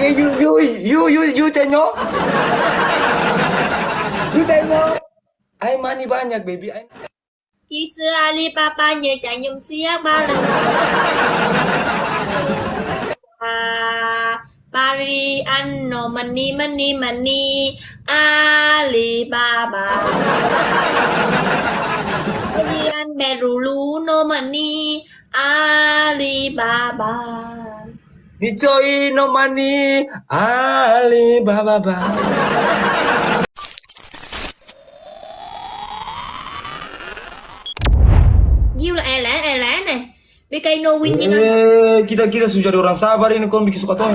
You tengok. You tengok. I money banyak, baby. Khi xưa Alibaba nhờ chạy nhung xiếc ba lần. Bari ăn no money money money Alibaba. Bari ăn bè rù lú no money Alibaba. Ni choi no money Alibaba. Diu là e lẽ này. BK no win như nó. Kita sudah jadi orang sabar ini kau bikin suka tuh.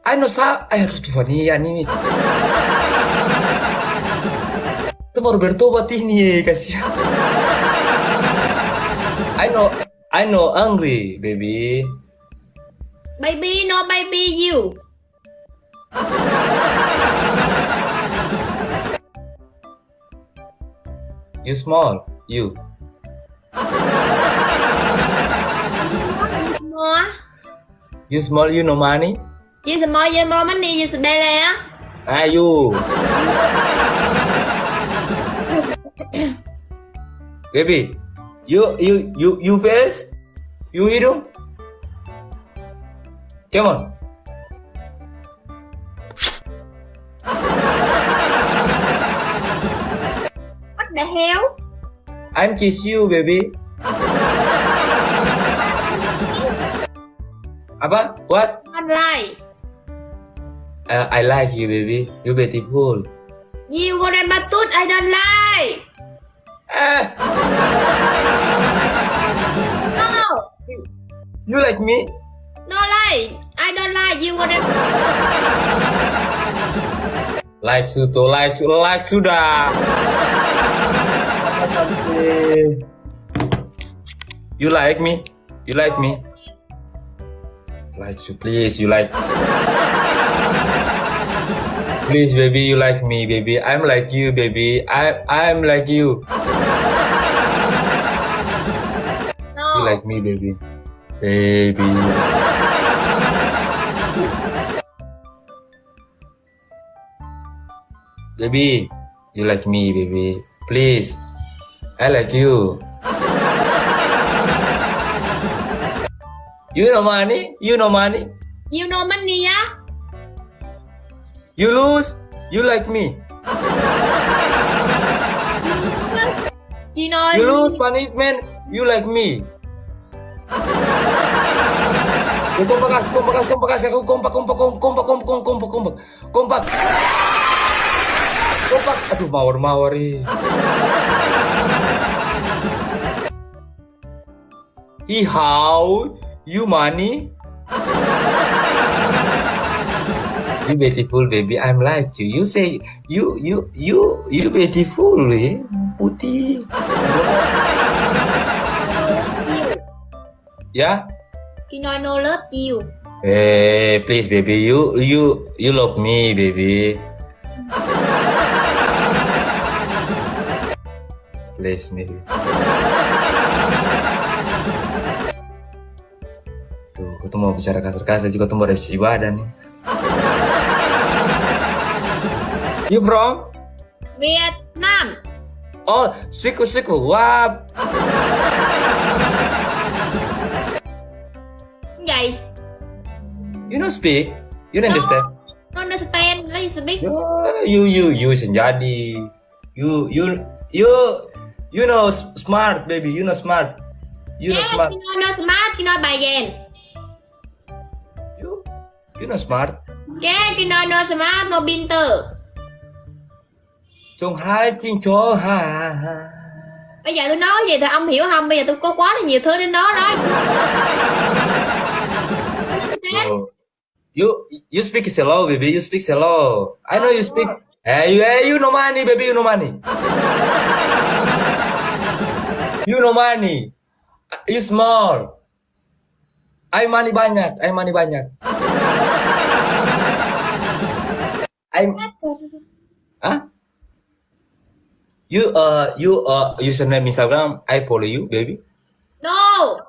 Aduh Tuhan ini. Itu baru bertobat ini kasihan. I know angry baby. Baby no baby you. You small, you. Small. You small, you no money. You small, you more money, you smell á. You. Baby, you face, you hidung. Come on. What the hell? I'm kiss you, baby. Apa? What? What like? I like you, baby. You beautiful. You go and batut, I don't like. No, You like me? no like. I don't like you go and. Like sudah. You like me? You like me? Like you, please. You like? Please, baby, you like me, baby. I'm like you, baby. I'm like you. No. You like me, baby. Baby. Baby, you like me, baby. Please. I like you. You know money? You know money? You know money á? You lose? You like me? You know. You lose punishment? You like me? Kompak. Aduh, mawar how you money? You beautiful, baby. I'm like you. You say you beautiful, putih. Ya? You know I no love you. Please, baby. You love me, baby. Please, maybe. Tuh, aku tuh mau bicara kasar-kasar juga tuh mau revisi ibadah nih. You from? Vietnam. Oh, suiku. Wow. Vậy. You know speak? You understand? No understand. Lấy speak. You senjadi. You know smart, baby. You know smart. You know smart. You know no smart. You know bài dền. You know smart. Yeah, you know no smart. No binter. Trong hai chinh chó ha. Bây giờ tôi nói gì thì ông hiểu không? Bây giờ tôi có quá là nhiều thứ đến đó đó. You speak slow, baby. You speak slow. I know you speak. Hey, you know money, baby. You know money. You know money. You small. I money banyak. Huh? You username Instagram. I follow you, baby. No.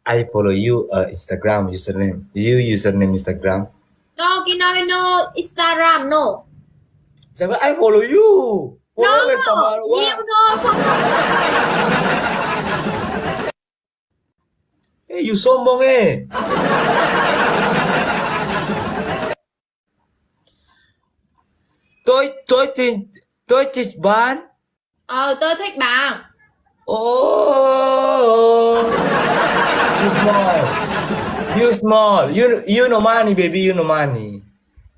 I follow you Instagram username. You username Instagram. No, no, Instagram, no. Instagram I follow you. No, Follow sama you no, không. Hey, you sombong eh. Tôi thích bạn. Tôi thích bạn. Oh. You small. You no money baby, you no money.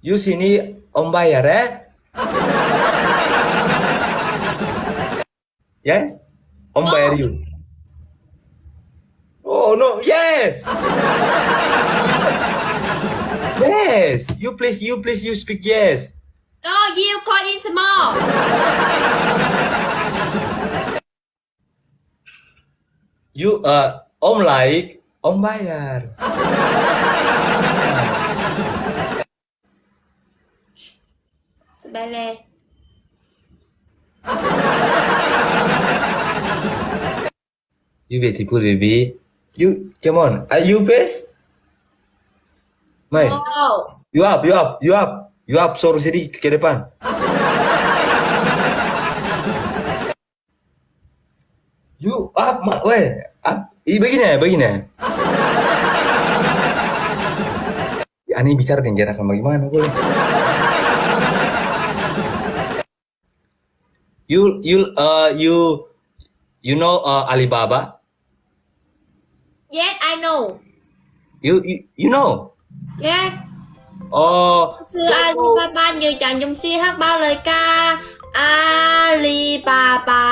You sini om bayar Yes? Om No. bayar you. Oh no, yes. Yes. You please you speak yes. No, you call in small. You om like, om bayar. Sebele. You beautiful baby. You come on. Are you best? Mai. No. You up. Suruh sini ke depan. You up, weh. Up. Begini. Ya, ini bicara dengan jarak sama gimana boleh? You know Alibaba? Yes, I know. You know? Yes. Oh. Xưa Alibaba như chàng dùng si hát bao lời ca. Alibaba.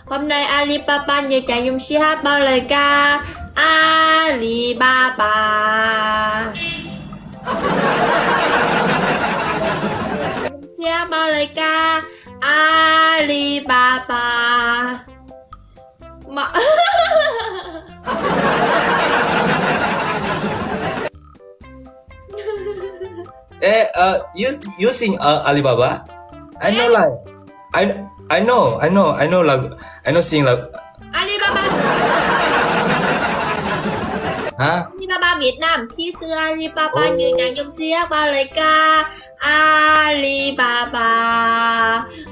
Hôm nay Alibaba như chàng dùng si hát bao lời ca. Alibaba. Si hát bao lời ca. Alibaba. Mà You sing Alibaba? I know like I know like I know sing like Alibaba. hả? Alibaba Việt Nam. Khi xưa Alibaba như chàng dùng si hát bao lời ca. Alibaba.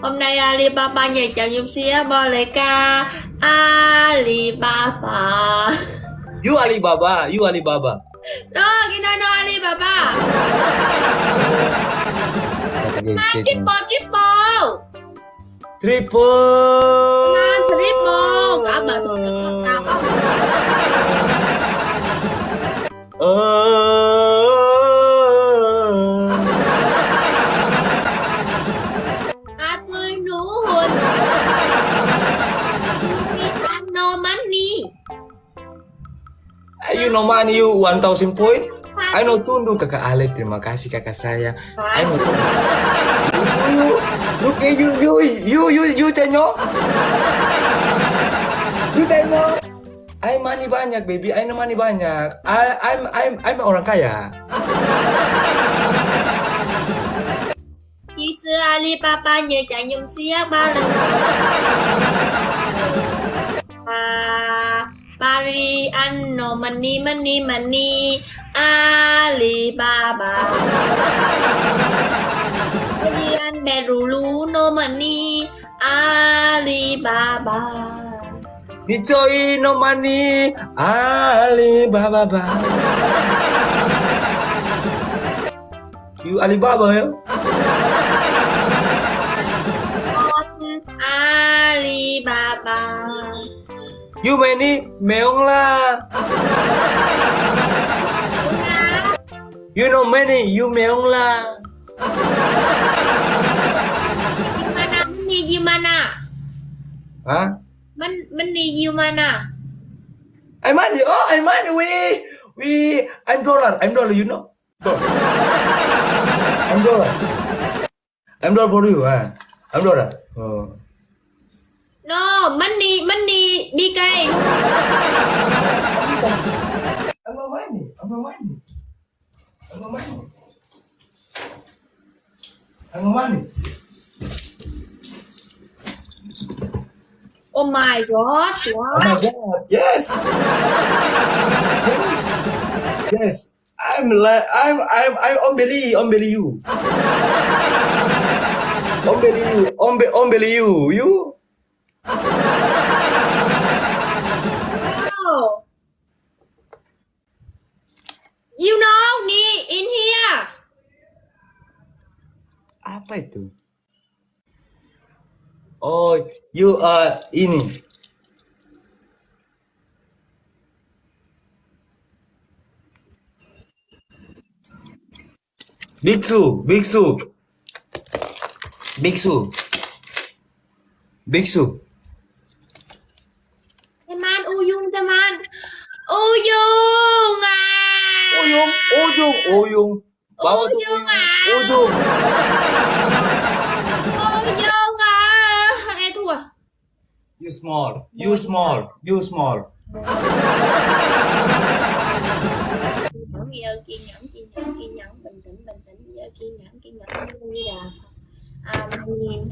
Hôm nay Alibaba như chàng dùng si hát bao lời ca. Alibaba. You Alibaba. No, no Alibaba. Triple. Triple. Cả bờ thuộc con tao không? Tôi nụ hôn. No money. You know money you 1,000 point. I know tunduk kakak Ale, terima kasih kakak saya. I know. Look at you tengok. You tengok. I money banyak baby, I know money banyak. I'm orang kaya. Khi xưa Alibaba như chàng dùng si hát bao lần. Paris ăn no money Alibaba. Paris ăn Berulu no money Alibaba. Ni chơi no money Alibaba. You Alibaba ya? Alibaba. You many meong lah. You know many, you meong lah. Gimana? Hah? Money gimana? I'm money. Oh, I'm money. I'm dollar, you know? I'm dollar for you, huh? I'm dollar. Oh. No, money, BK. I'm no money. Oh my god, Oh my wow. god, yes. Yes. I'm on belly you. On belly you. You? Wow. You know, in here. Apa itu? Oh, you ini. Biksu. Teman, Uyung teman. Uyung ah. Uyung. Bawa tuh Uyung Uyung. ah. Uyung. Uyung ah. Nghe thua. You small. Kiên nhẫn, bình tĩnh, kiên nhẫn, bây giờ kiên nhẫn, bây giờ nhìn